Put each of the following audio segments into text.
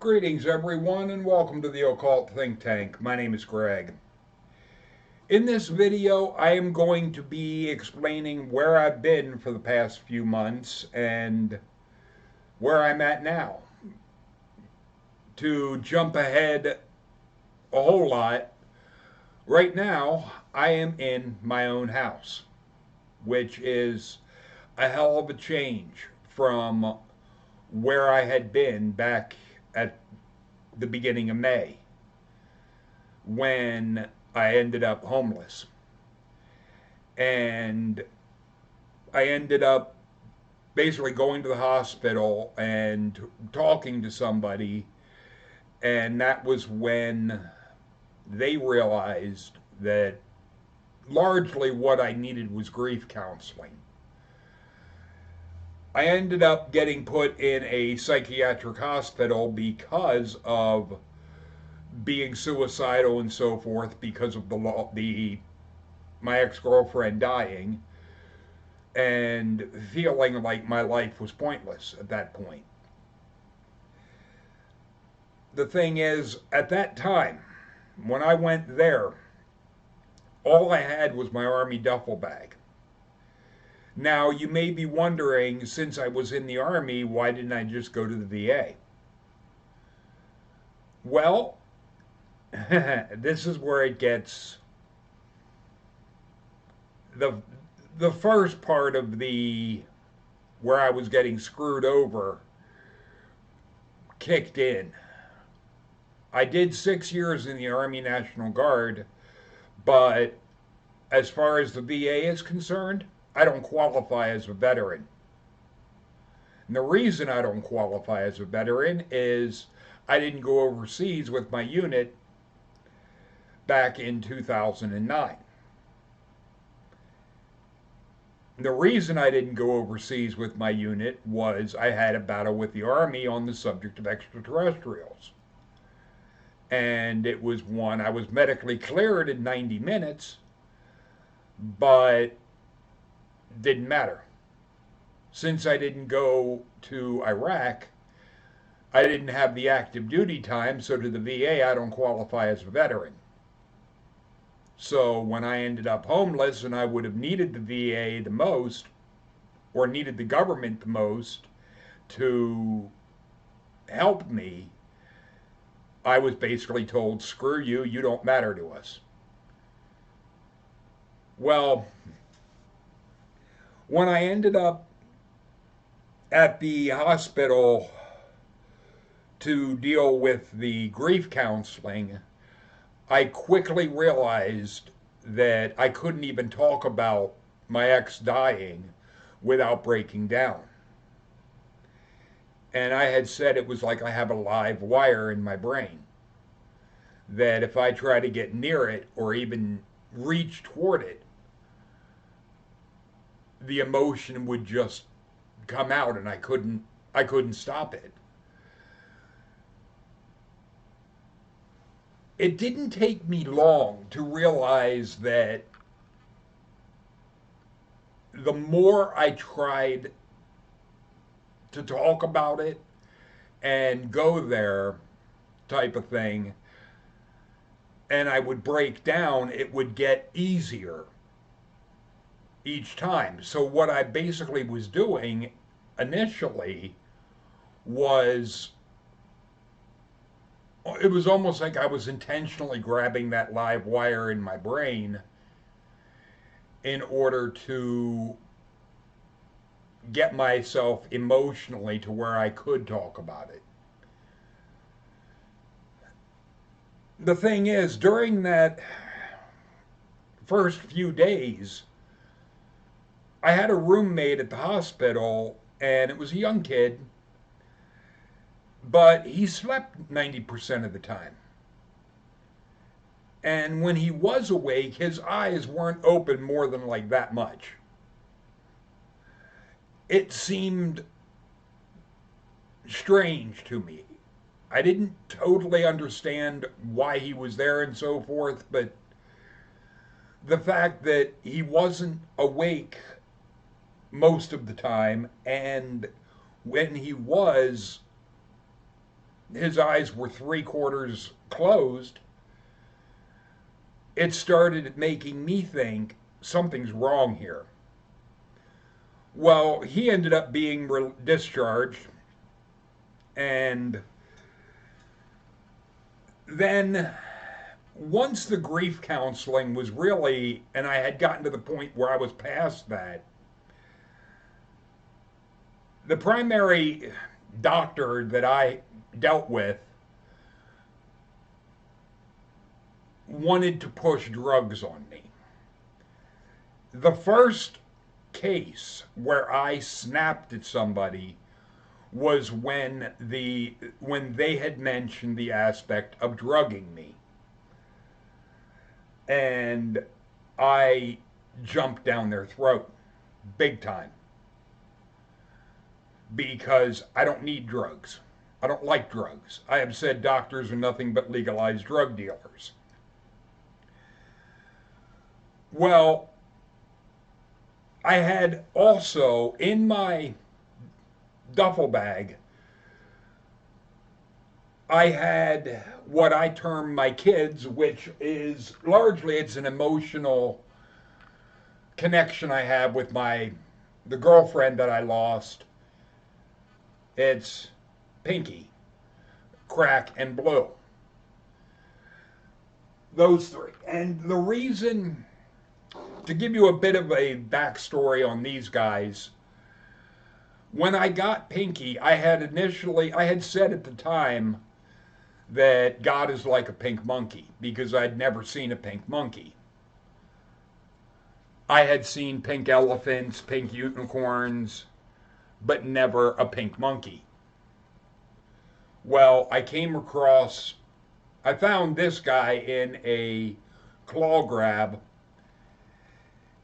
Greetings, everyone, and welcome to the Occult Think Tank. My name is Greg. In this video, I am going to be explaining where I've been for the past few months and where I'm at now. To jump ahead a whole lot, right now I am in my own house, which is a hell of a change from where I had been back at the beginning of May when I ended up homeless. And I ended up basically going to the hospital and talking to somebody, and that was when they realized that largely what I needed was grief counseling. I ended up getting put in a psychiatric hospital because of being suicidal and so forth, because of my ex-girlfriend dying and feeling like my life was pointless at that point. The thing is, at that time, when I went there, all I had was my Army duffel bag. Now, you may be wondering, since I was in the Army, why didn't I just go to the VA? Well, this is where it gets the first part of the where I was getting screwed over kicked in. I did 6 years in the Army National Guard, but as far as the VA is concerned, I don't qualify as a veteran. And the reason I don't qualify as a veteran is I didn't go overseas with my unit back in 2009. The reason I didn't go overseas with my unit was I had a battle with the Army on the subject of extraterrestrials. And it was one, I was medically cleared in 90 minutes, but didn't matter. Since I didn't go to Iraq, I didn't have the active duty time, so to the VA, I don't qualify as a veteran. So when I ended up homeless and I would have needed the VA the most, or needed the government the most to help me, I was basically told, screw you, you don't matter to us. Well, when I ended up at the hospital to deal with the grief counseling, I quickly realized that I couldn't even talk about my ex dying without breaking down. And I had said it was like I have a live wire in my brain, that if I try to get near it or even reach toward it, the emotion would just come out and I couldn't stop it. It didn't take me long to realize that the more I tried to talk about it and go there type of thing, and I would break down, it would get easier each time. So what I basically was doing initially was, it was almost like I was intentionally grabbing that live wire in my brain in order to get myself emotionally to where I could talk about it. The thing is, during that first few days, I had a roommate at the hospital, and it was a young kid, but he slept 90% of the time. And when he was awake, his eyes weren't open more than like that much. It seemed strange to me. I didn't totally understand why he was there and so forth, but the fact that he wasn't awake most of the time, and when he was, his eyes were 3/4 closed, it started making me think something's wrong here. Well, he ended up being discharged, and then once the grief counseling was really, and I had gotten to the point where I was past that, the primary doctor that I dealt with wanted to push drugs on me. The first case where I snapped at somebody was when they had mentioned the aspect of drugging me. And I jumped down their throat big time because I don't need drugs. I don't like drugs. I have said doctors are nothing but legalized drug dealers. Well, I had also in my duffel bag, I had what I term my kids, which is largely it's an emotional connection I have with the girlfriend that I lost. It's Pinky, Crack, and Blue. Those three. And the reason, to give you a bit of a backstory on these guys, when I got Pinky, I had said at the time that God is like a pink monkey because I'd never seen a pink monkey. I had seen pink elephants, pink unicorns, but never a pink monkey. Well, I found this guy in a claw grab,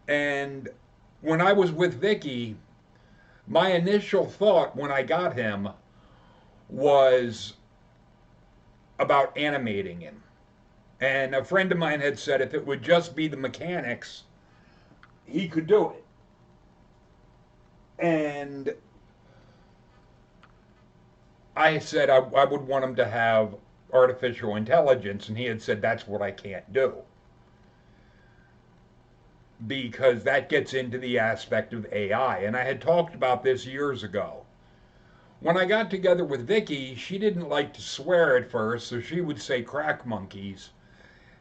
and when I was with Vicky, my initial thought when I got him was about animating him. And a friend of mine had said if it would just be the mechanics, he could do it. And I said I would want him to have artificial intelligence, and he had said that's what I can't do. Because that gets into the aspect of AI. And I had talked about this years ago. When I got together with Vicky, she didn't like to swear at first, so she would say crack monkeys.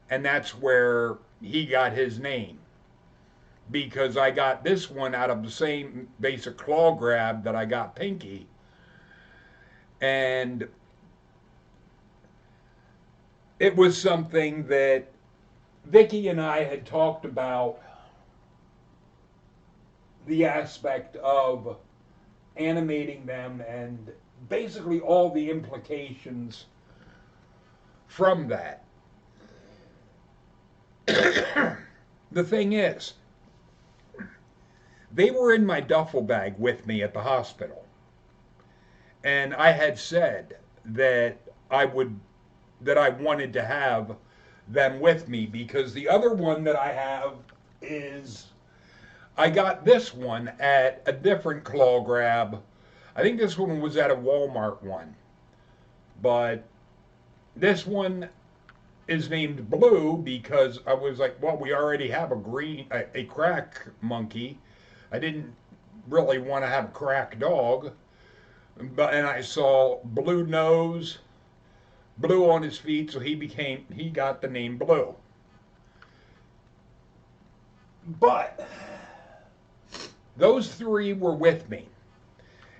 And that's where he got his name. Because I got this one out of the same basic claw grab that I got Pinky. And it was something that Vicky and I had talked about, the aspect of animating them and basically all the implications from that. The thing is, they were in my duffel bag with me at the hospital. And I had said that I wanted to have them with me because the other one that I have is, I got this one at a different claw grab. I think this one was at a Walmart one. But this one is named Blue because I was like, well, we already have a crack monkey. I didn't really want to have a crack dog. And I saw blue nose, blue on his feet, so he got the name Blue. But those three were with me.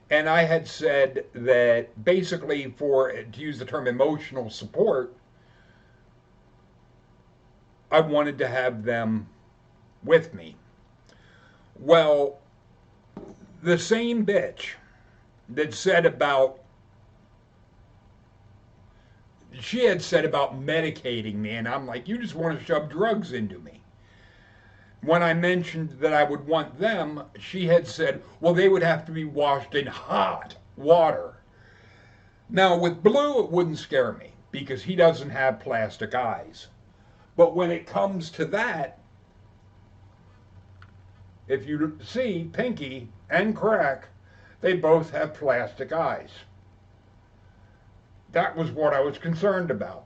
And I had said that basically to use the term emotional support, I wanted to have them with me. Well, the same bitch that she had said about medicating me, and I'm like, you just want to shove drugs into me. When I mentioned that I would want them, she had said, well, they would have to be washed in hot water. Now, with Blue, it wouldn't scare me because he doesn't have plastic eyes. But when it comes to that, if you see Pinky and Crack, they both have plastic eyes. That was what I was concerned about.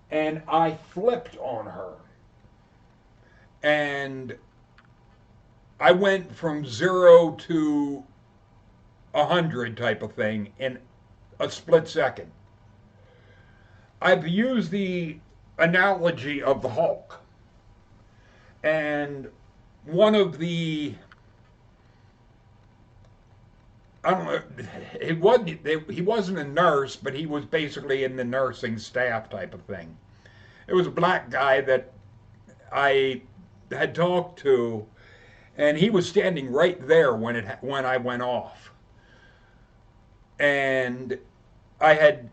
And I flipped on her. And I went from 0 to 100 type of thing in a split second. I've used the analogy of the Hulk. And one of the, I don't know, he wasn't a nurse, but he was basically in the nursing staff type of thing. It was a black guy that I had talked to, and he was standing right there when I went off. And I had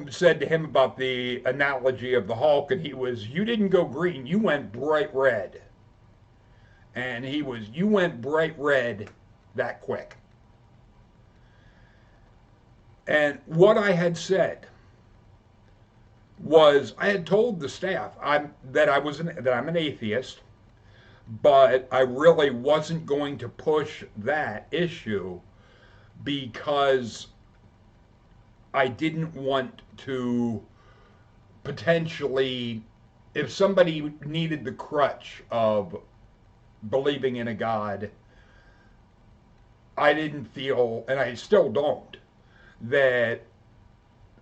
said to him about the analogy of the Hulk, and he was, "You didn't go green, you went bright red." And he was, "You went bright red that quick." And what I had said was, I had told the staff that I'm an atheist, but I really wasn't going to push that issue because I didn't want to potentially, if somebody needed the crutch of believing in a God, I didn't feel, and I still don't, that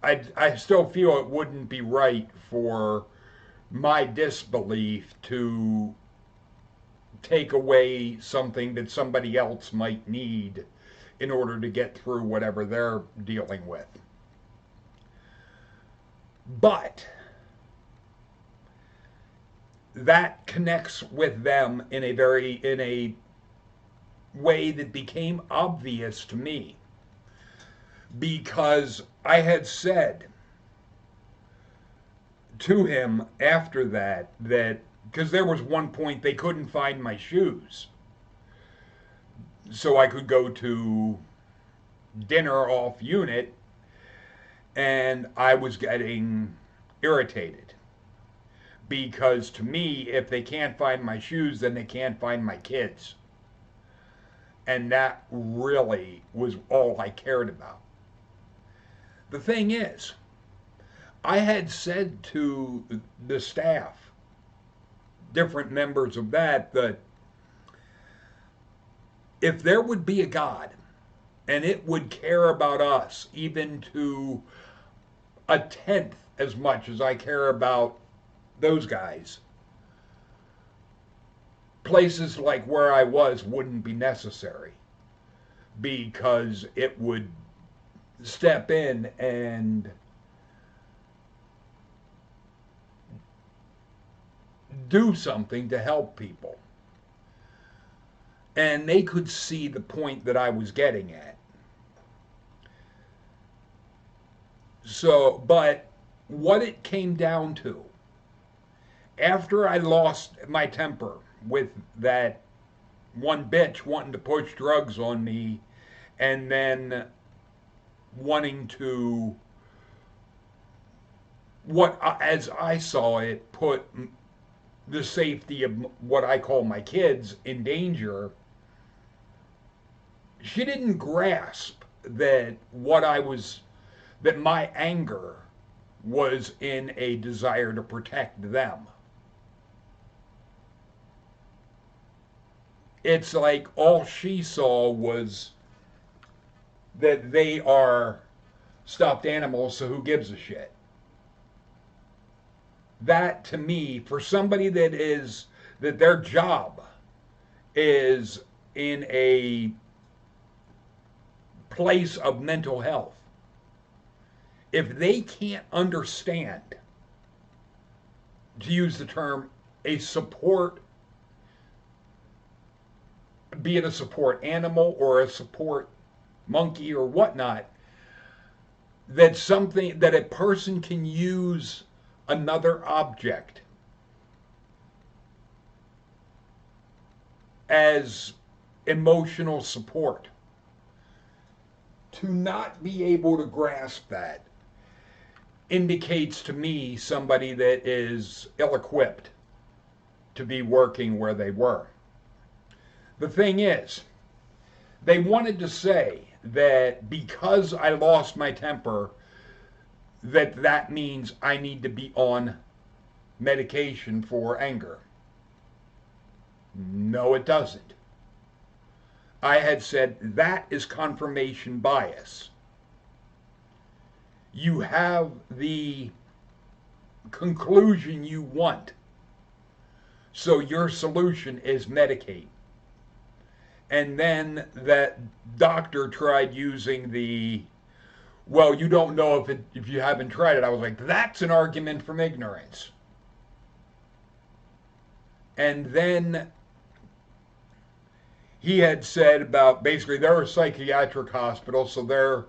I still feel it wouldn't be right for my disbelief to take away something that somebody else might need in order to get through whatever they're dealing with. But that connects with them in a way that became obvious to me, because I had said to him after that because there was one point they couldn't find my shoes, so I could go to dinner off unit, and I was getting irritated because, to me, if they can't find my shoes, then they can't find my kids. And that really was all I cared about. The thing is, I had said to the staff, different members of that if there would be a God and it would care about us even to a tenth as much as I care about those guys, places like where I was wouldn't be necessary, because it would step in and do something to help people. And they could see the point that I was getting at. So, but what it came down to, after I lost my temper with that one bitch wanting to push drugs on me, and then wanting to, what as I saw it, put the safety of what I call my kids in danger, she didn't grasp that that my anger was in a desire to protect them. It's like all she saw was that they are stuffed animals, so who gives a shit? That, to me, for somebody that their job is in a place of mental health, if they can't understand, to use the term, a support, be it a support animal or a support monkey or whatnot, that a person can use another object as emotional support, to not be able to grasp that indicates to me somebody that is ill-equipped to be working where they were. The thing is, they wanted to say that because I lost my temper, that means I need to be on medication for anger. No, it doesn't. I had said that is confirmation bias. You have the conclusion you want, so your solution is medicate. And then that doctor tried using the, well, you don't know if you haven't tried it. I was like, that's an argument from ignorance. And then he had said about, basically they're a psychiatric hospital, so their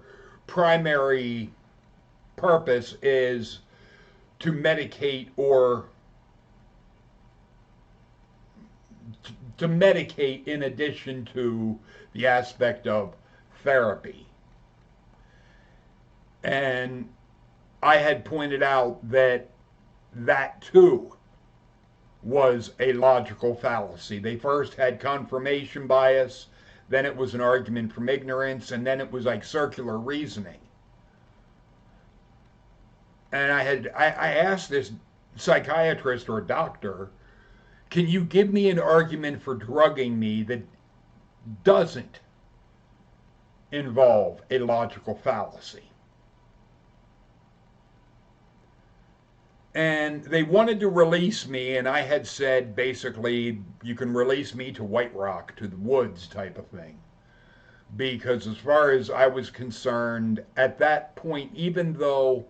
primary purpose is to medicate or to medicate in addition to the aspect of therapy. And I had pointed out that that too was a logical fallacy. They first had confirmation bias, then it was an argument from ignorance, and then it was like circular reasoning. And I asked this psychiatrist or doctor, can you give me an argument for drugging me that doesn't involve a logical fallacy? And they wanted to release me, and I had said basically, you can release me to White Rock, to the woods type of thing. Because as far as I was concerned, at that point, even though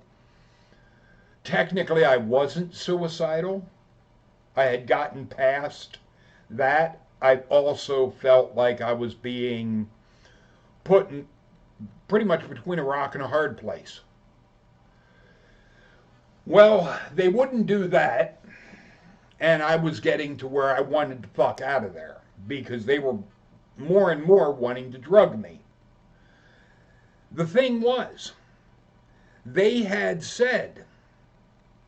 technically I wasn't suicidal, I had gotten past that, I also felt like I was being put in pretty much between a rock and a hard place. Well, they wouldn't do that, and I was getting to where I wanted to fuck out of there because they were more and more wanting to drug me. The thing was, they had said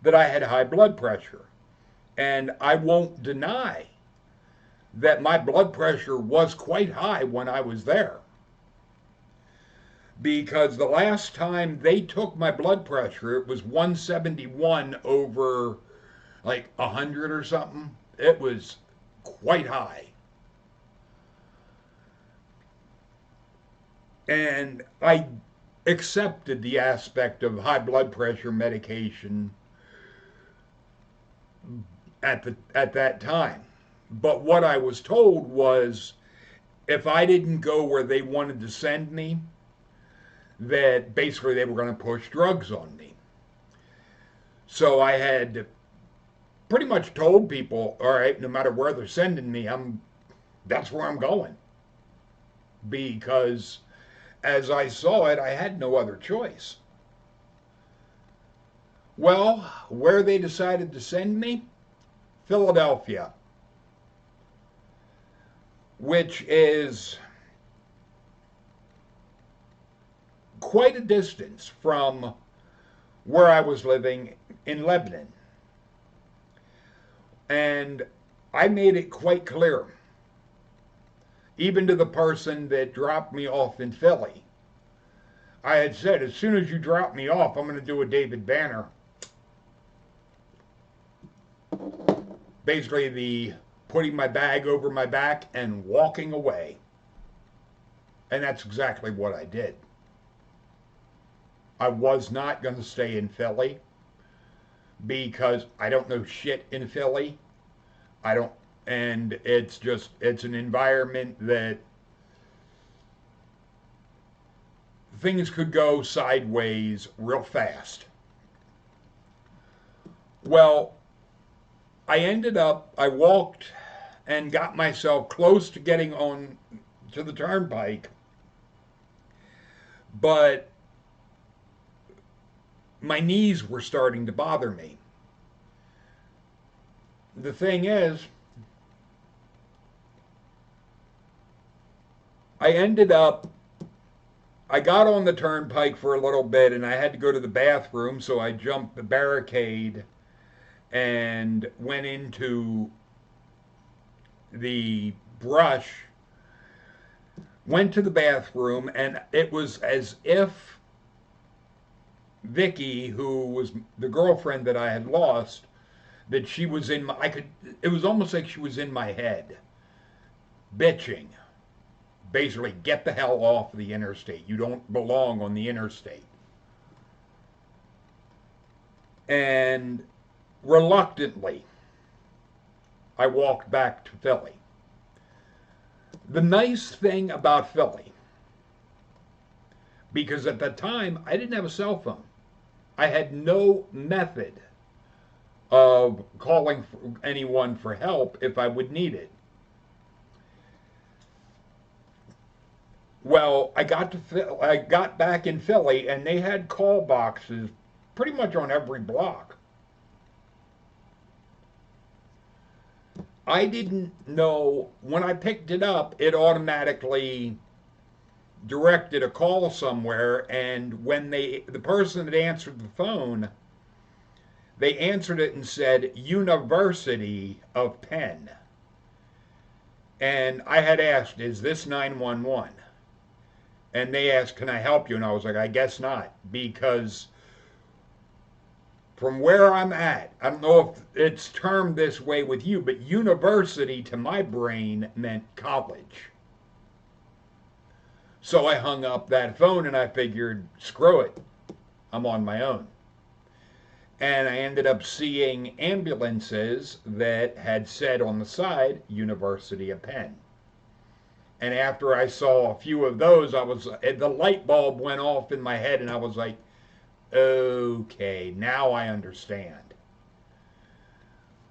that I had high blood pressure, and I won't deny that my blood pressure was quite high when I was there. Because the last time they took my blood pressure, it was 171 over like 100 or something. It was quite high. And I accepted the aspect of high blood pressure medication at that time. But what I was told was if I didn't go where they wanted to send me, that basically they were going to push drugs on me. So I had pretty much told people, all right, no matter where they're sending me, that's where I'm going. Because as I saw it, I had no other choice. Well, where they decided to send me? Philadelphia, which is quite a distance from where I was living in Lebanon. And I made it quite clear, even to the person that dropped me off in Philly. I had said, as soon as you drop me off, I'm going to do a David Banner. Basically, the putting my bag over my back and walking away. And that's exactly what I did. I was not going to stay in Philly because I don't know shit in Philly. And it's an environment that things could go sideways real fast. Well, I walked and got myself close to getting on to the turnpike, but my knees were starting to bother me. The thing is, I got on the turnpike for a little bit and I had to go to the bathroom, so I jumped the barricade and went into the brush, went to the bathroom, and it was as if Vicky, who was the girlfriend that I had lost, that she was in my, I could, it was almost like she was in my head, bitching. Basically, get the hell off the interstate. You don't belong on the interstate. And reluctantly, I walked back to Philly. The nice thing about Philly, because at the time I didn't have a cell phone, I had no method of calling anyone for help if I would need it. Well, I got back in Philly, and they had call boxes pretty much on every block. I didn't know when I picked it up, it automatically directed a call somewhere, and when the person that answered the phone, they answered it and said University of Penn. And I had asked, is this 911? And they asked, can I help you? And I was like, I guess not, because from where I'm at, I don't know if it's termed this way with you, but university to my brain meant college. So I hung up that phone and I figured, screw it, I'm on my own. And I ended up seeing ambulances that had said on the side, University of Penn. And after I saw a few of those, the light bulb went off in my head, and I was like, okay, now I understand.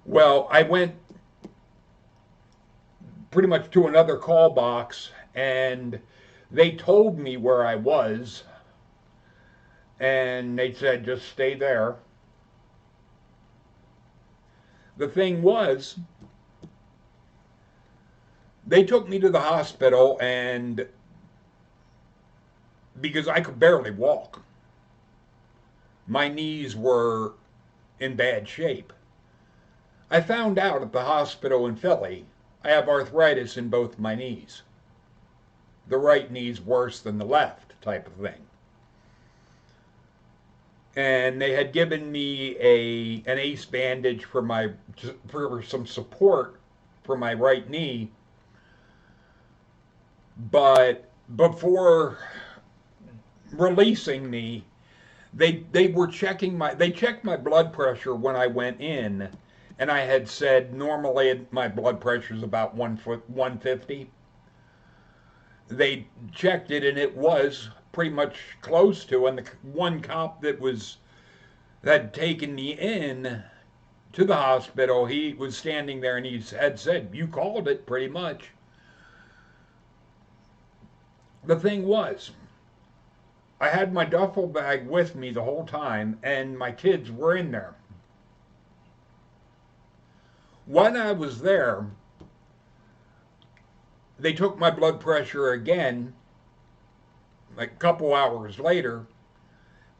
Well, I went pretty much to another call box, and they told me where I was, and they said, just stay there. The thing was, they took me to the hospital, and because I could barely walk, my knees were in bad shape. I found out at the hospital in Philly I have arthritis in both my knees. The right knee's worse than the left, type of thing. And they had given me an ace bandage for some support for my right knee. But before releasing me, they checked my blood pressure when I went in, and I had said normally my blood pressure is about 150. They checked it, and it was pretty much close to. And the one cop that had taken me in to the hospital, he was standing there, and he had said, "You called it, pretty much." The thing was, I had my duffel bag with me the whole time, and my kids were in there. When I was there, they took my blood pressure again, like a couple hours later,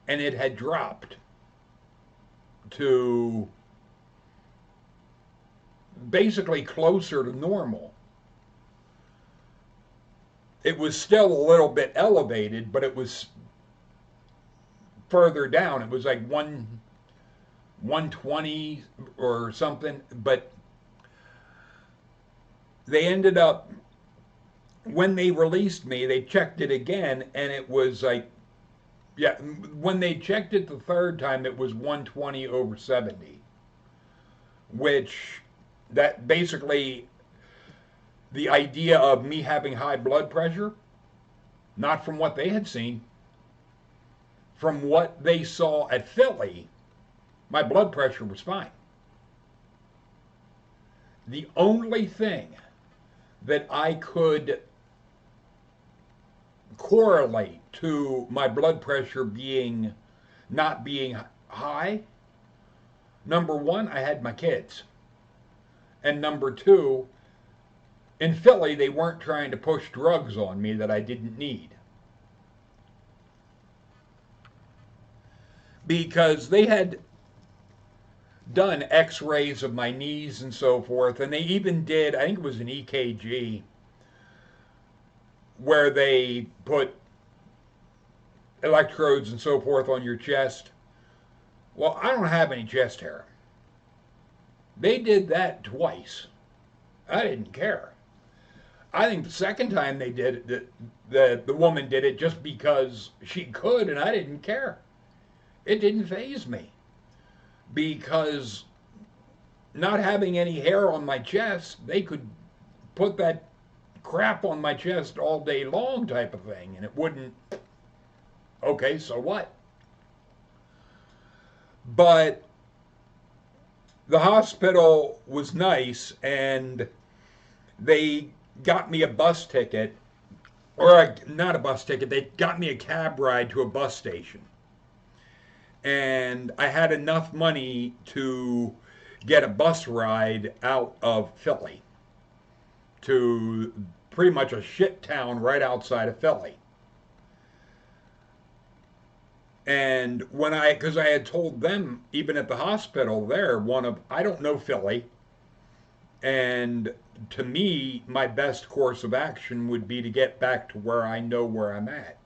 and it had dropped to basically closer to normal. It was still a little bit elevated, but it was further down. It was like 120 or something, but they ended up, when they released me, they checked it again, and it was like, yeah, when they checked it the third time, it was 120 over 70, which that basically the idea of me having high blood pressure, not from what they had seen, from what they saw at Philly, my blood pressure was fine. The only thing that I could correlate to my blood pressure not being high, number one, I had my kids. And number two, in Philly, they weren't trying to push drugs on me that I didn't need. Because they had done x-rays of my knees and so forth, and they even did, I think it was an EKG, where they put electrodes and so forth on your chest. Well, I don't have any chest hair. They did that twice. I didn't care. I think the second time they did it, the woman did it just because she could, and I didn't care. It didn't faze me because not having any hair on my chest, they could put that crap on my chest all day long type of thing, and it wouldn't. Okay, so what? But the hospital was nice, and they got me a bus ticket, not a bus ticket, they got me a cab ride to a bus station. And I had enough money to get a bus ride out of Philly to pretty much a shit town right outside of Philly. And because I had told them, even at the hospital there, I don't know Philly. And to me, my best course of action would be to get back to where I know where I'm at.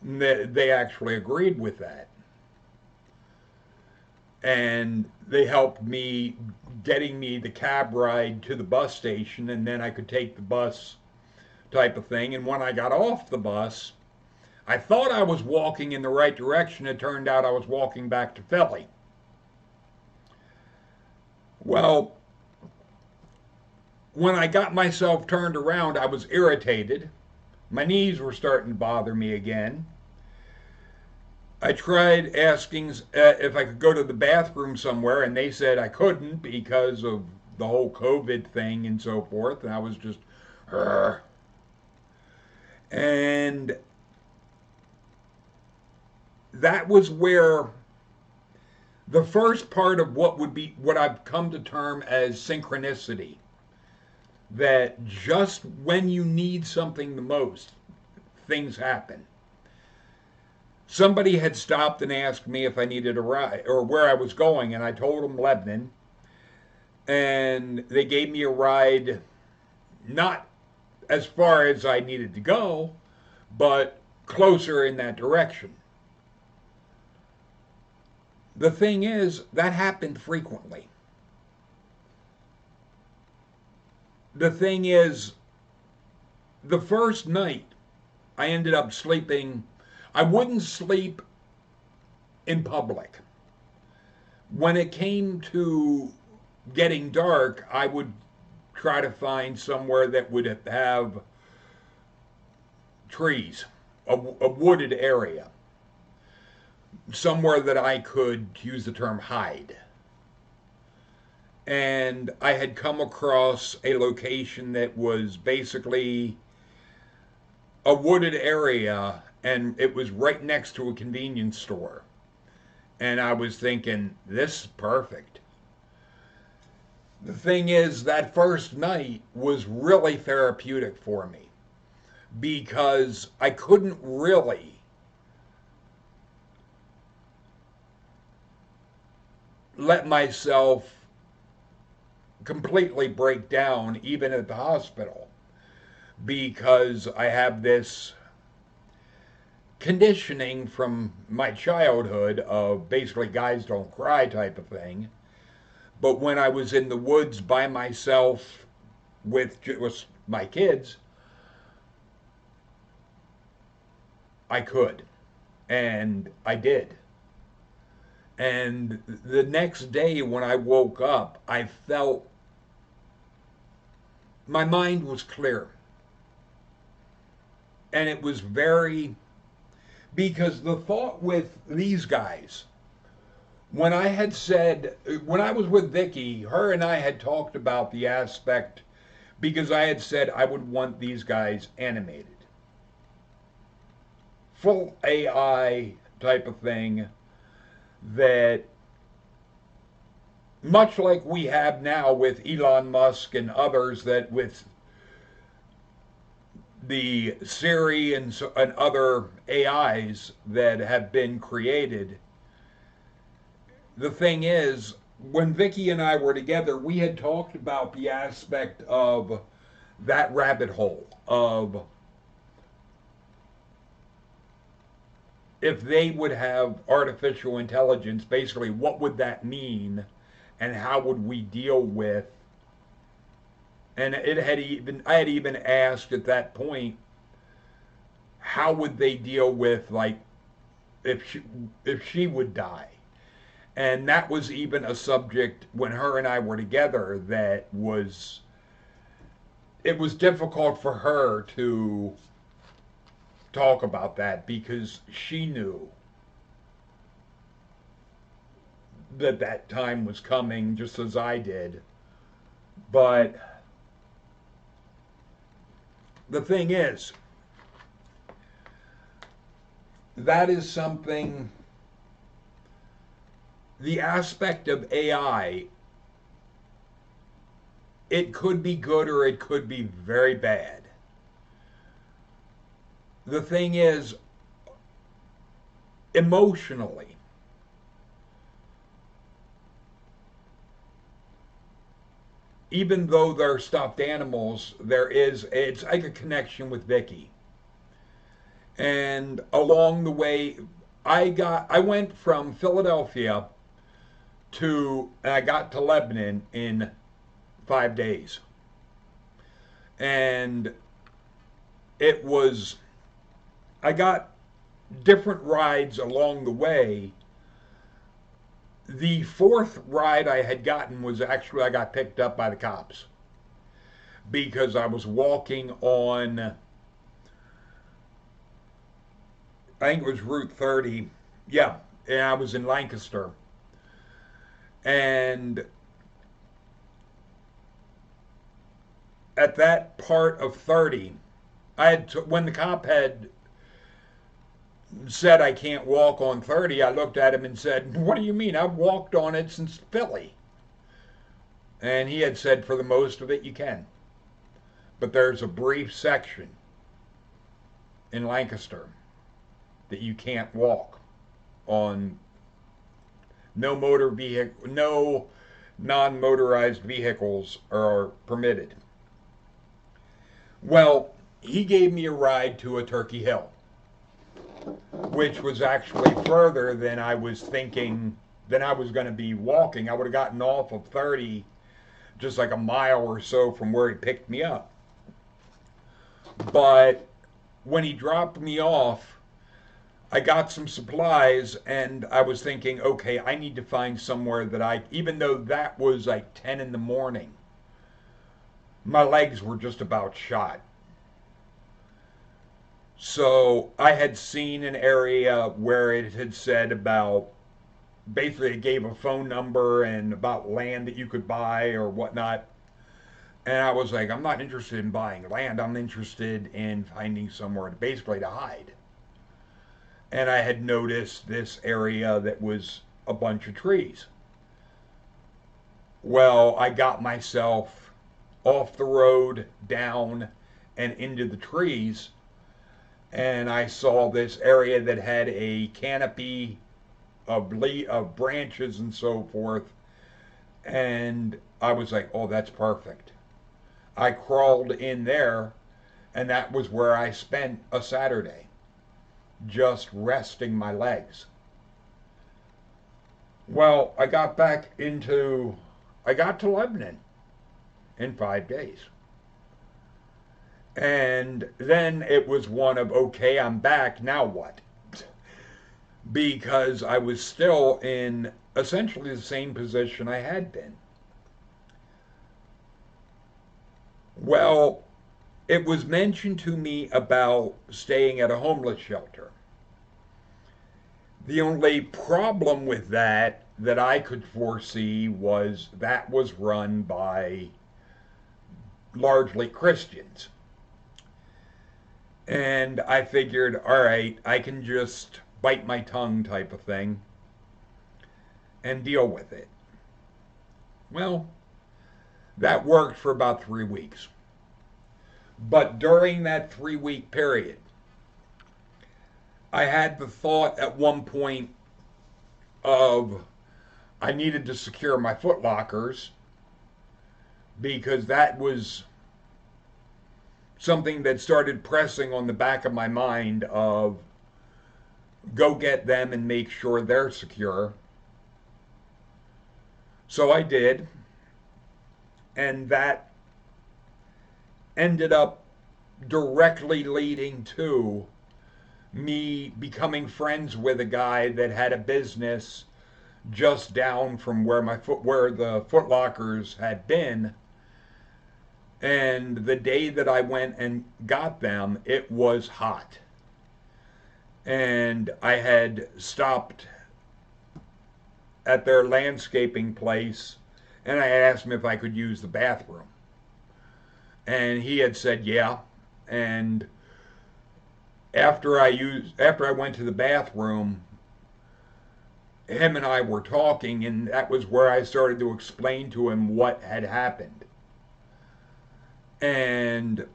And they actually agreed with that. And they helped me getting me the cab ride to the bus station, and then I could take the bus type of thing. And when I got off the bus, I thought I was walking in the right direction. It turned out I was walking back to Philly. Well, when I got myself turned around, I was irritated. My knees were starting to bother me again. I tried asking if I could go to the bathroom somewhere, and they said I couldn't because of the whole COVID thing and so forth. And I was just, Rrr. And that was where the first part of what I've come to term as synchronicity, that just when you need something the most, things happen. Somebody had stopped and asked me if I needed a ride or where I was going, and I told them Lebanon, and they gave me a ride, not as far as I needed to go, but closer in that direction. The thing is, that happened frequently. The thing is, the first night I ended up sleeping, I wouldn't sleep in public. When it came to getting dark, I would try to find somewhere that would have trees, a wooded area, somewhere that I could use the term hide. And I had come across a location that was basically a wooded area, and it was right next to a convenience store. And I was thinking, this is perfect. The thing is, that first night was really therapeutic for me because I couldn't really let myself completely break down even at the hospital because I have this conditioning from my childhood of basically guys don't cry type of thing. But when I was in the woods by myself with my kids, I could. And I did. And the next day when I woke up, I felt my mind was clear. And it was because the thought with these guys, when I was with Vicky, her and I had talked about the aspect, because I had said I would want these guys animated. Full AI type of thing that, much like we have now with Elon Musk and others, that with the Siri and other AIs that have been created. The thing is, when Vicky and I were together, we had talked about the aspect of that rabbit hole of if they would have artificial intelligence, basically, what would that mean, and how would we deal with? And I had even asked at that point, how would they deal with, like, if she would die? And that was even a subject when her and I were together that was, it was difficult for her to talk about that because she knew that that time was coming just as I did. But the thing is, that is something, the aspect of AI, it could be good or it could be very bad. The thing is, emotionally, even though they're stuffed animals, it's like a connection with Vicky. And along the way, I went from Philadelphia and I got to Lebanon in 5 days. And it was, I got different rides along the way. The fourth ride I had gotten was actually, I got picked up by the cops because I was walking on, I think it was Route 30. Yeah, and I was in Lancaster. And at that part of 30, when the cop had said I can't walk on 30, I looked at him and said, "What do you mean? I've walked on it since Philly." And he had said, "For the most of it, you can. But there's a brief section in Lancaster that you can't walk on. No non-motorized vehicles are permitted." Well, he gave me a ride to a Turkey Hill, which was actually further than I was thinking than I was going to be walking. I would have gotten off of 30 just like a mile or so from where he picked me up. But when he dropped me off, I got some supplies and I was thinking, okay, I need to find somewhere that even though that was like 10 in the morning, my legs were just about shot. So I had seen an area where it had said about, basically it gave a phone number and about land that you could buy or whatnot. And I was like, I'm not interested in buying land. I'm interested in finding somewhere basically to hide. And I had noticed this area that was a bunch of trees. Well, I got myself off the road, down, and into the trees, and I saw this area that had a canopy of branches and so forth, and I was like, oh, that's perfect. I crawled in there, and that was where I spent a Saturday, just resting my legs. Well, I got to Lebanon in 5 days. And then it was one of, okay, I'm back, now what? Because I was still in essentially the same position I had been. Well, it was mentioned to me about staying at a homeless shelter. The only problem with that I could foresee was that was run by largely Christians. And I figured, all right, I can just bite my tongue type of thing and deal with it. Well, that worked for about 3 weeks. But during that 3 week period, I had the thought at one point of I needed to secure my foot lockers because that was something that started pressing on the back of my mind of go get them and make sure they're secure. So I did, and that ended up directly leading to me becoming friends with a guy that had a business just down from where the Foot Lockers had been. And the day that I went and got them, it was hot. And I had stopped at their landscaping place and I asked him if I could use the bathroom. And he had said yeah. And after I went to the bathroom, him and I were talking, and that was where I started to explain to him what had happened. And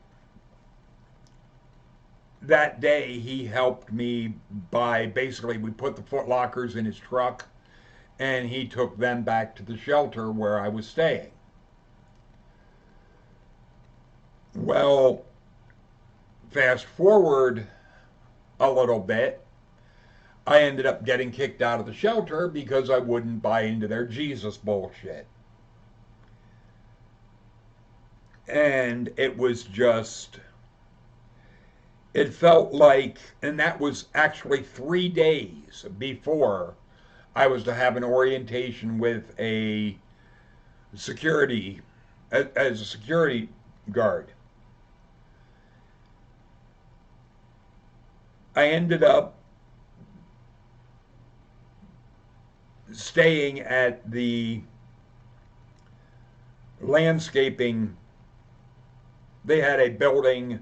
that day he helped me by basically we put the Foot Lockers in his truck and he took them back to the shelter where I was staying. Well, fast forward a little bit, I ended up getting kicked out of the shelter because I wouldn't buy into their Jesus bullshit. And it was just, it felt like, and that was actually 3 days before I was to have an orientation with a security, as a security guard. I ended up staying at the landscaping. They had a building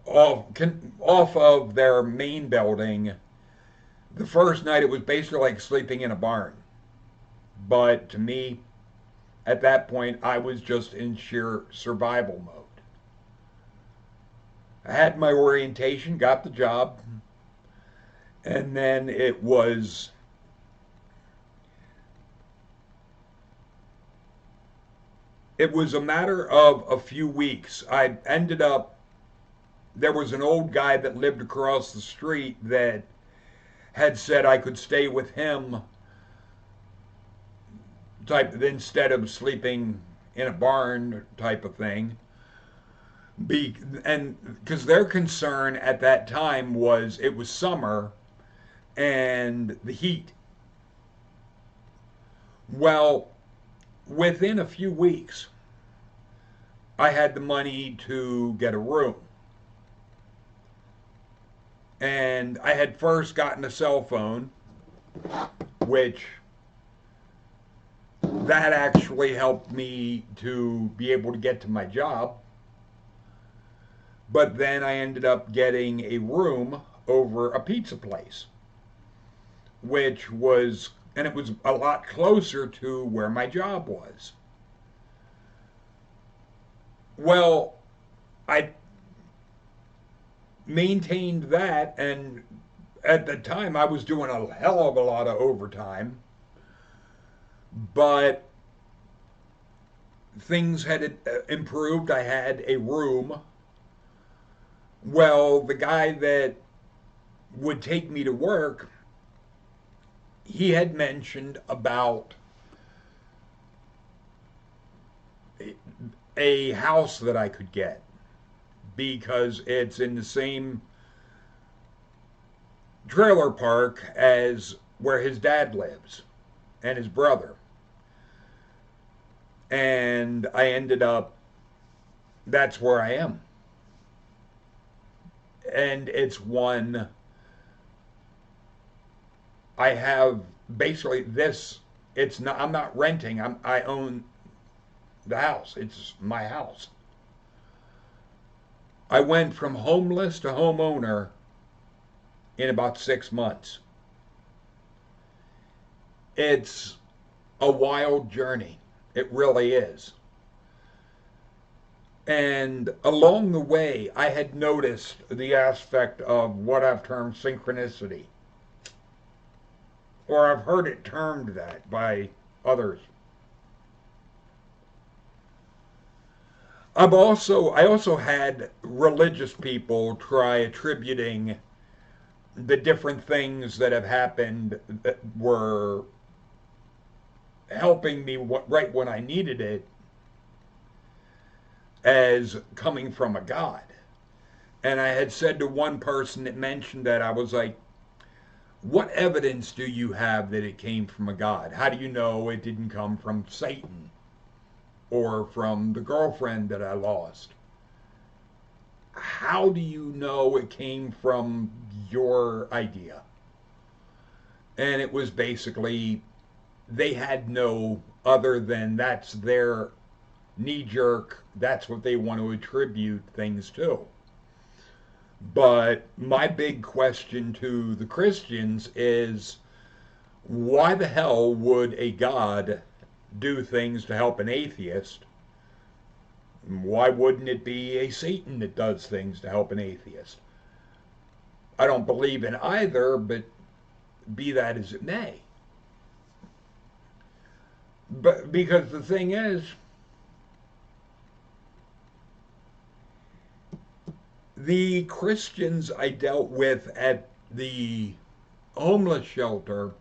off of their main building. The first night it was basically like sleeping in a barn. But to me, at that point, I was just in sheer survival mode. I had my orientation, got the job, and then it was a matter of a few weeks. I ended up, there was an old guy that lived across the street that had said I could stay with him instead of sleeping in a barn type of thing. And because their concern at that time was it was summer and the heat. Well, within a few weeks, I had the money to get a room. And I had first gotten a cell phone, which that actually helped me to be able to get to my job. But then I ended up getting a room over a pizza place, which was, and it was a lot closer to where my job was. Well, I maintained that, and at the time I was doing a hell of a lot of overtime, but things had improved. I had a room. Well, the guy that would take me to work, he had mentioned about a house that I could get because it's in the same trailer park as where his dad lives and his brother. And I ended up, that's where I am. And it's one, I have basically this, it's not, I'm not renting, I own the house. It's my house. I went from homeless to homeowner in about 6 months. It's a wild journey. It really is. And along the way, I had noticed the aspect of what I've termed synchronicity. Or I've heard it termed that by others. I also had religious people try attributing the different things that have happened that were helping me right when I needed it as coming from a God. And I had said to one person that mentioned that, I was like, what evidence do you have that it came from a God? How do you know it didn't come from Satan or from the girlfriend that I lost? How do you know it came from your idea? And it was basically, they had no other than that's their knee jerk, that's what they want to attribute things to. But my big question to the Christians is, why the hell would a God do things to help an atheist? Why wouldn't it be a Satan that does things to help an atheist? I don't believe in either, but be that as it may. But because the thing is, the Christians I dealt with at the homeless shelter,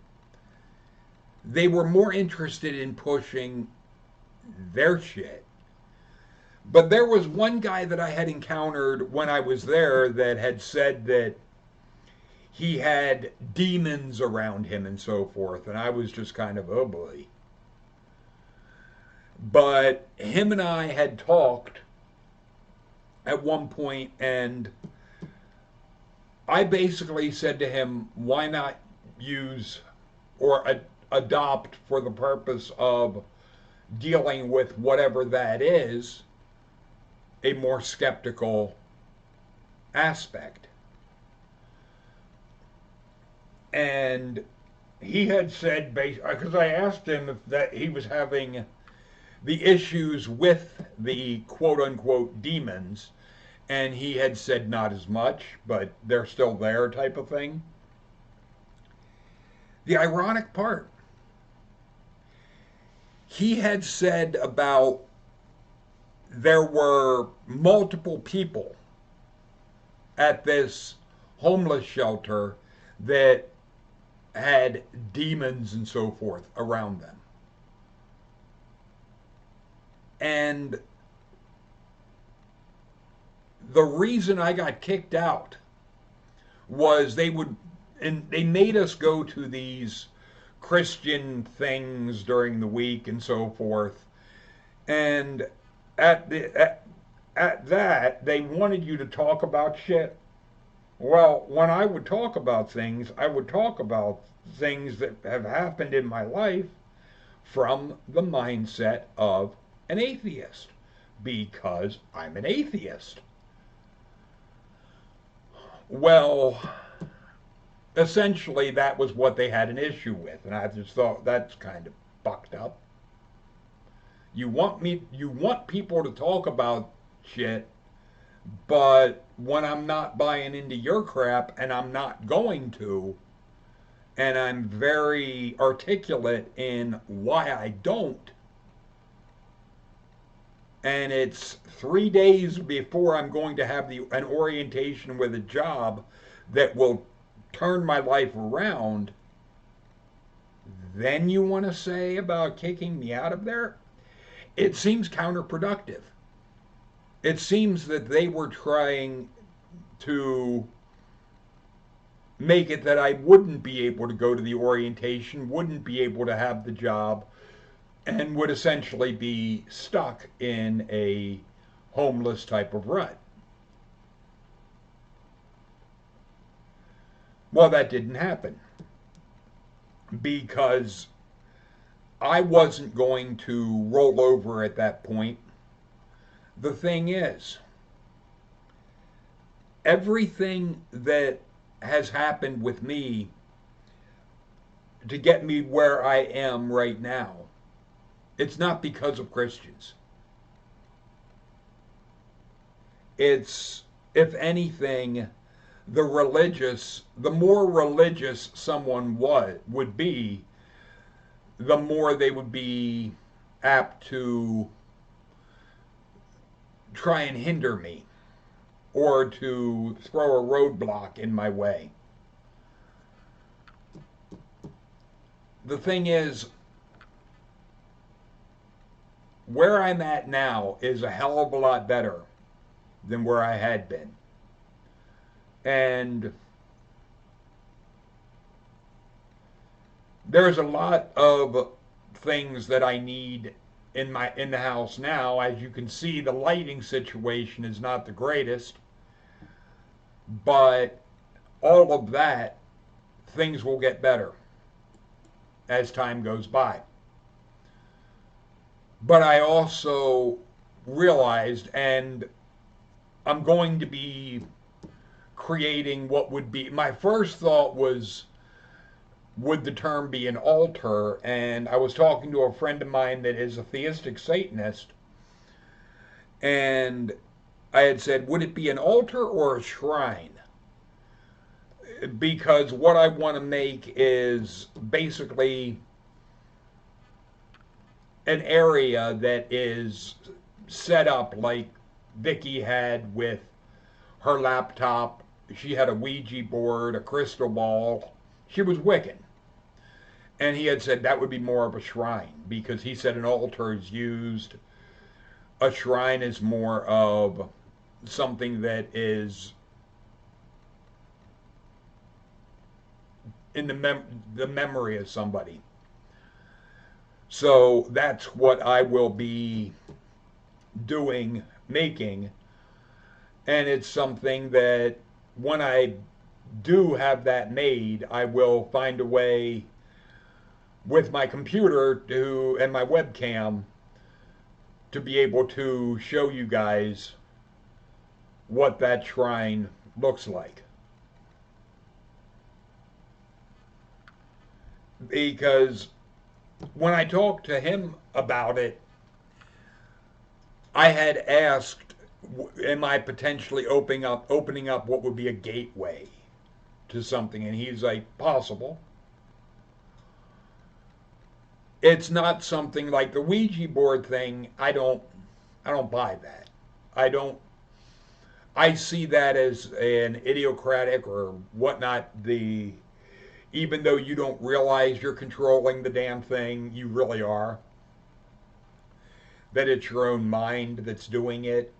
they were more interested in pushing their shit. But there was one guy that I had encountered when I was there that had said that he had demons around him and so forth. And I was just kind of, oh boy. But him and I had talked at one point, and I basically said to him, why not use or adopt for the purpose of dealing with whatever that is, a more skeptical aspect. And he had said, because I asked him if that he was having the issues with the quote unquote demons, and he had said not as much, but they're still there type of thing. The ironic part, he had said about there were multiple people at this homeless shelter that had demons and so forth around them. And the reason I got kicked out was they made us go to these Christian things during the week and so forth. And at that, they wanted you to talk about shit. Well, when I would talk about things, I would talk about things that have happened in my life from the mindset of an atheist, because I'm an atheist. Well, essentially that was what they had an issue with, and I just thought that's kind of fucked up. You want people to talk about shit, but when I'm not buying into your crap, and I'm not going to, and I'm very articulate in why I don't, and it's 3 days before I'm going to have an orientation with a job that will turn my life around, then you want to say about kicking me out of there? It seems counterproductive. It seems that they were trying to make it that I wouldn't be able to go to the orientation, wouldn't be able to have the job, and would essentially be stuck in a homeless type of rut. Well, that didn't happen because I wasn't going to roll over at that point. The thing is, everything that has happened with me to get me where I am right now, it's not because of Christians. It's, if anything, the more religious someone would be, the more they would be apt to try and hinder me or to throw a roadblock in my way. the thing is, where I'm at now is a hell of a lot better than where I had been. And there's a lot of things that I need in the house now. As you can see, the lighting situation is not the greatest, but all of that, things will get better as time goes by. But I also realized, and I'm going to be creating what would be, my first thought was, would the term be an altar? And I was talking to a friend of mine that is a theistic Satanist, and I had said, would it be an altar or a shrine? Because what I want to make is basically an area that is set up like Vicky had with her laptop. She had a Ouija board, a crystal ball. She was Wiccan. And he had said that would be more of a shrine, because he said an altar is used. A shrine is more of something that is in the memory of somebody. So that's what I will be doing, making. And it's something that when I do have that made, I will find a way with my computer and my webcam to be able to show you guys what that shrine looks like. Because when I talked to him about it, I had asked, am I potentially opening up what would be a gateway to something? And he's like, possible. It's not something like the Ouija board thing. I don't buy that. I see that as an idiocratic or whatnot. Even though you don't realize you're controlling the damn thing, you really are. That it's your own mind that's doing it.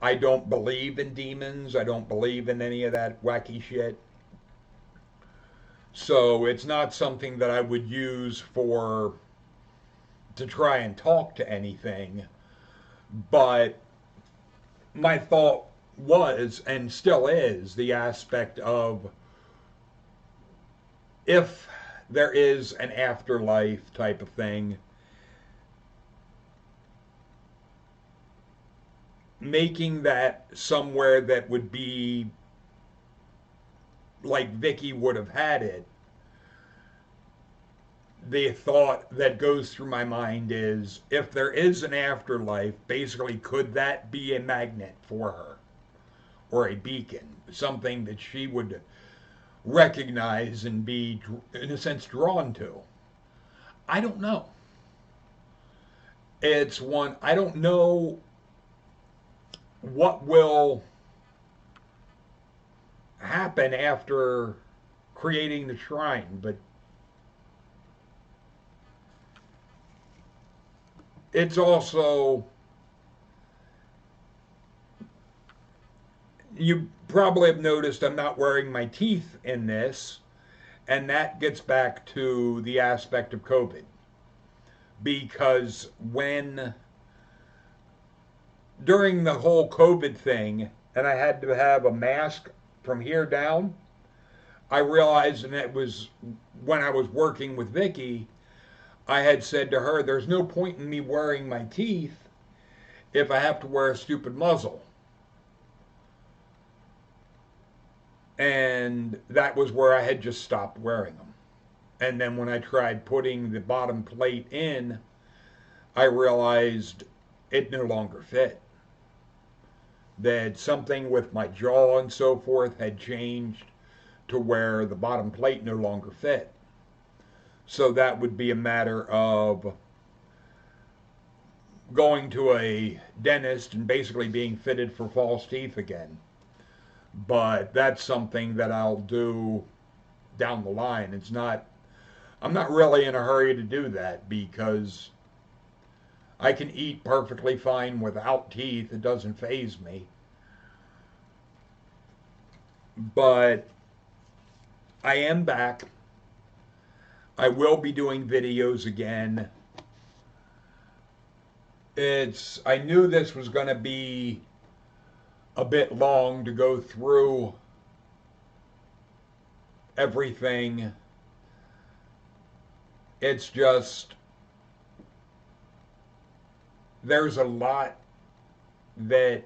I don't believe in demons. I don't believe in any of that wacky shit. So it's not something that I would use to try and talk to anything. But my thought was, and still is, the aspect of, if there is an afterlife type of thing, making that somewhere that would be like Vicky would have had it. The thought that goes through my mind is, if there is an afterlife, basically, could that be a magnet for her? Or a beacon? Something that she would recognize and be, in a sense, drawn to? I don't know. It's one, I don't know what will happen after creating the shrine, but it's also, you probably have noticed I'm not wearing my teeth in this, and that gets back to the aspect of COVID. Because during the whole COVID thing, and I had to have a mask from here down, I realized, and it was when I was working with Vicky, I had said to her, there's no point in me wearing my teeth if I have to wear a stupid muzzle. And that was where I had just stopped wearing them. And then when I tried putting the bottom plate in, I realized it no longer fit. That something with my jaw and so forth had changed to where the bottom plate no longer fit. So that would be a matter of going to a dentist and basically being fitted for false teeth again. But that's something that I'll do down the line. I'm not really in a hurry to do that because I can eat perfectly fine without teeth. It doesn't faze me. But I am back. I will be doing videos again. I knew this was going to be a bit long to go through everything. It's just, there's a lot that,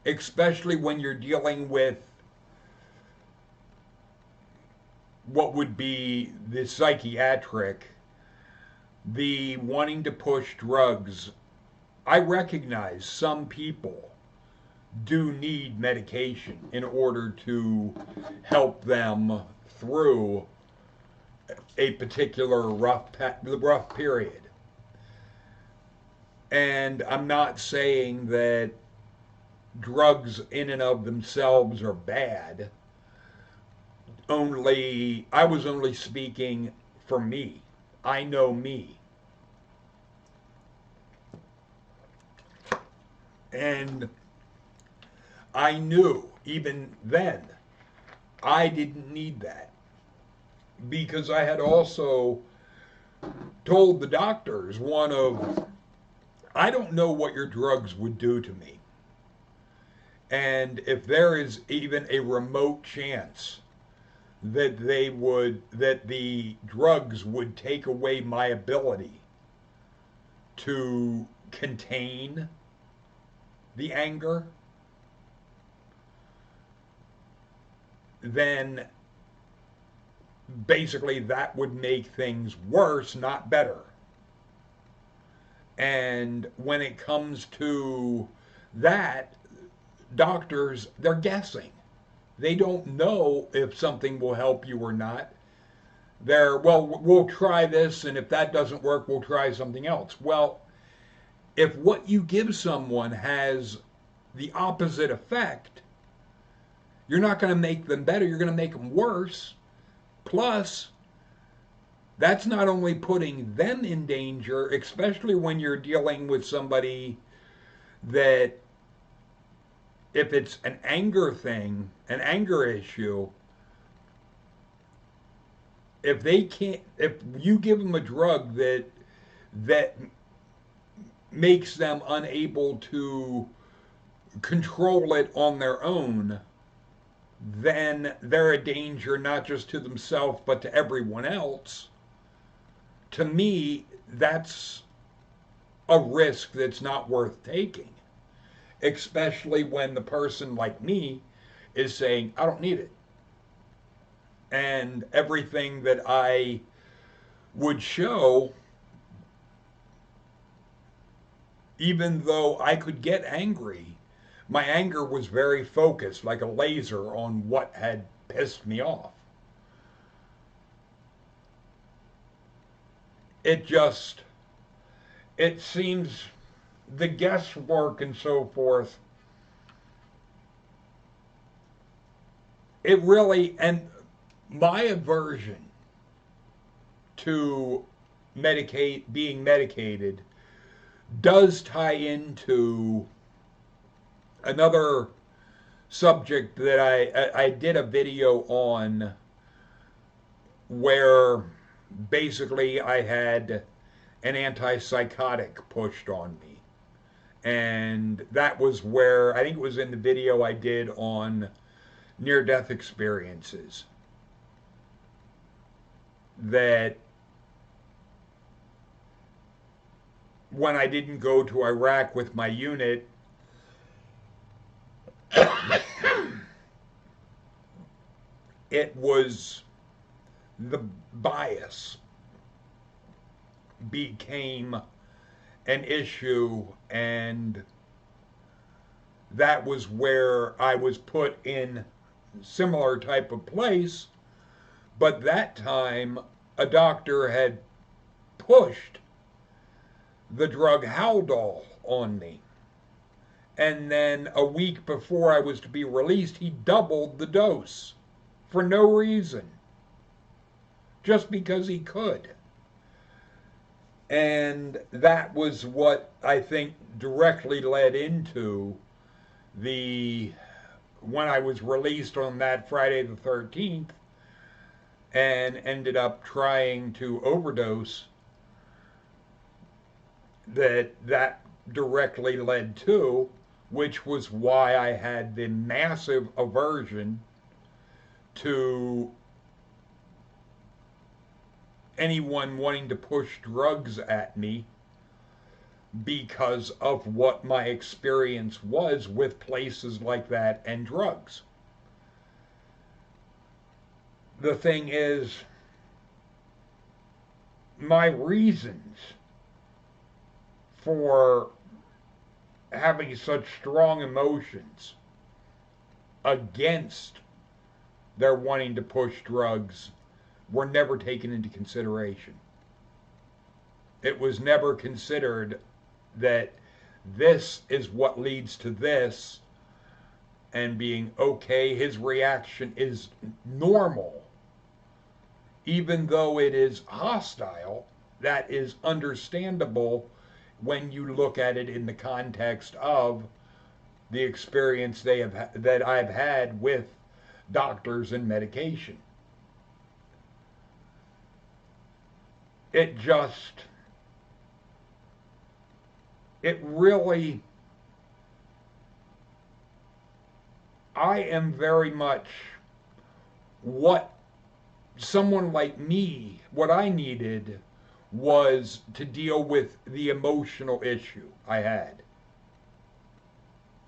especially when you're dealing with what would be the psychiatric, the wanting to push drugs. I recognize some people do need medication in order to help them through a particular rough period. And I'm not saying that drugs in and of themselves are bad. I was only speaking for me. I know me. And I knew even then I didn't need that because I had also told the doctors I don't know what your drugs would do to me. And if there is even a remote chance that the drugs would take away my ability to contain the anger, then basically that would make things worse, not better. And when it comes to that, doctors, they're guessing. They don't know if something will help you or not. We'll try this, and if that doesn't work, we'll try something else. Well, if what you give someone has the opposite effect, you're not going to make them better, you're going to make them worse. Plus, that's not only putting them in danger, especially when you're dealing with somebody that, if it's an anger thing, an anger issue, if you give them a drug that makes them unable to control it on their own, then they're a danger not just to themselves but to everyone else. To me, that's a risk that's not worth taking, especially when the person like me is saying, I don't need it. And everything that I would show, even though I could get angry, my anger was very focused, like a laser, on what had pissed me off. It seems the guesswork and so forth, and my aversion to being medicated does tie into another subject that I did a video on, where basically I had an antipsychotic pushed on me. And that was where, I think it was in the video I did on near-death experiences, that when I didn't go to Iraq with my unit, it was the bias became an issue, and that was where I was put in similar type of place. But that time a doctor had pushed the drug Haldol on me, and then a week before I was to be released, he doubled the dose. for no reason, just because he could. And that was what I think directly led into the when I was released on that Friday the 13th and ended up trying to overdose, that directly led to, which was why I had the massive aversion to anyone wanting to push drugs at me because of what my experience was with places like that and drugs. The thing is, my reasons for having such strong emotions against their wanting to push drugs were never taken into consideration. It was never considered that this is what leads to this, and being okay, his reaction is normal. Even though it is hostile, that is understandable when you look at it in the context of the experience that I've had with doctors and medication. It just, it really, I am very much what someone like me, what I needed was to deal with the emotional issue I had,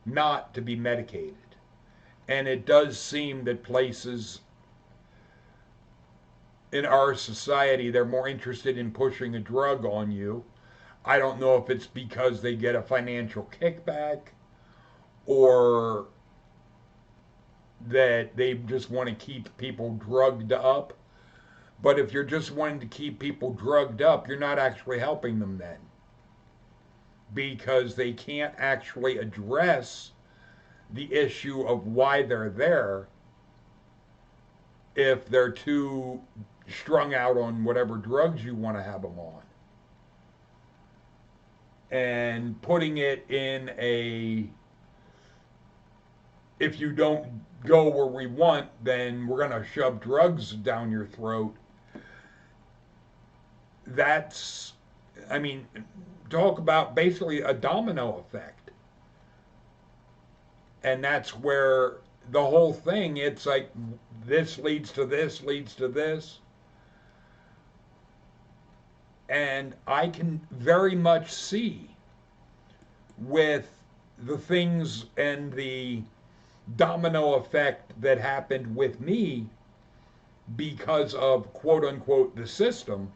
not to be medicated. And it does seem that places in our society, they're more interested in pushing a drug on you. I don't know if it's because they get a financial kickback or that they just want to keep people drugged up. But if you're just wanting to keep people drugged up, you're not actually helping them then. Because they can't actually address the issue of why they're there if they're too strung out on whatever drugs you want to have them on. And putting it in a, if you don't go where we want, then we're going to shove drugs down your throat. That's, I mean, talk about basically a domino effect. And that's where the whole thing, it's like this leads to this, leads to this. And I can very much see with the things and the domino effect that happened with me because of quote unquote the system.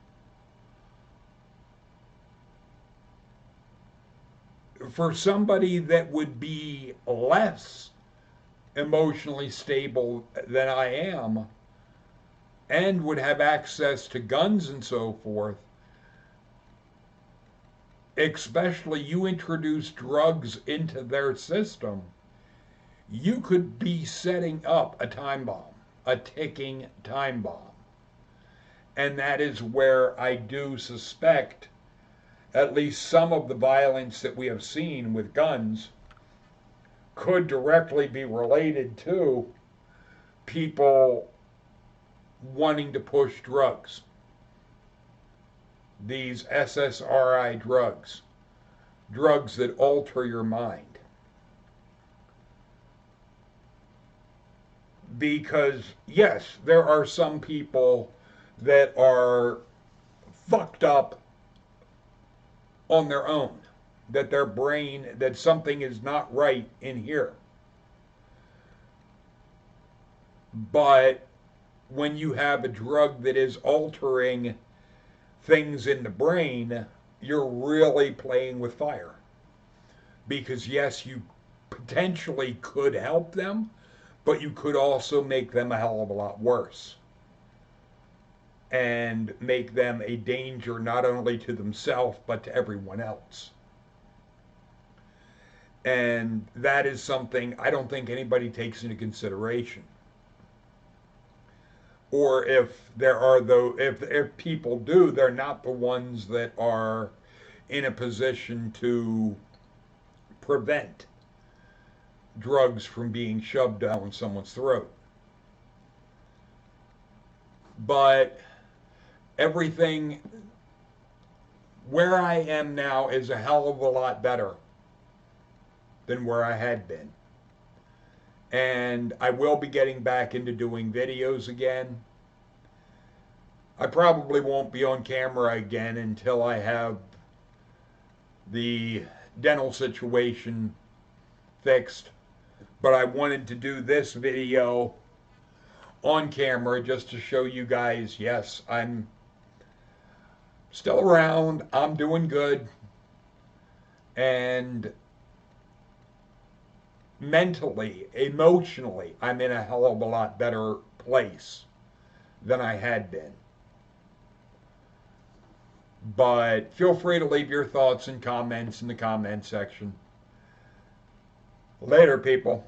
For somebody that would be less emotionally stable than I am and would have access to guns and so forth, especially you introduce drugs into their system, you could be setting up a time bomb, a ticking time bomb. And that is where I do suspect at least some of the violence that we have seen with guns could directly be related to people wanting to push drugs. These SSRI drugs, drugs that alter your mind. Because, yes, there are some people that are fucked up on their own, that their brain, that something is not right in here. But when you have a drug that is altering things in the brain, you're really playing with fire. Because yes, you potentially could help them, but you could also make them a hell of a lot worse. And make them a danger not only to themselves, but to everyone else. And that is something I don't think anybody takes into consideration. Or if there are though, if people do, they're not the ones that are in a position to prevent drugs from being shoved down someone's throat. But everything where I am now is a hell of a lot better than where I had been. And I will be getting back into doing videos again. I probably won't be on camera again until I have the dental situation fixed. But I wanted to do this video on camera just to show you guys, yes, I'm still around, I'm doing good, and mentally, emotionally, I'm in a hell of a lot better place than I had been. But feel free to leave your thoughts and comments in the comment section. Later, people.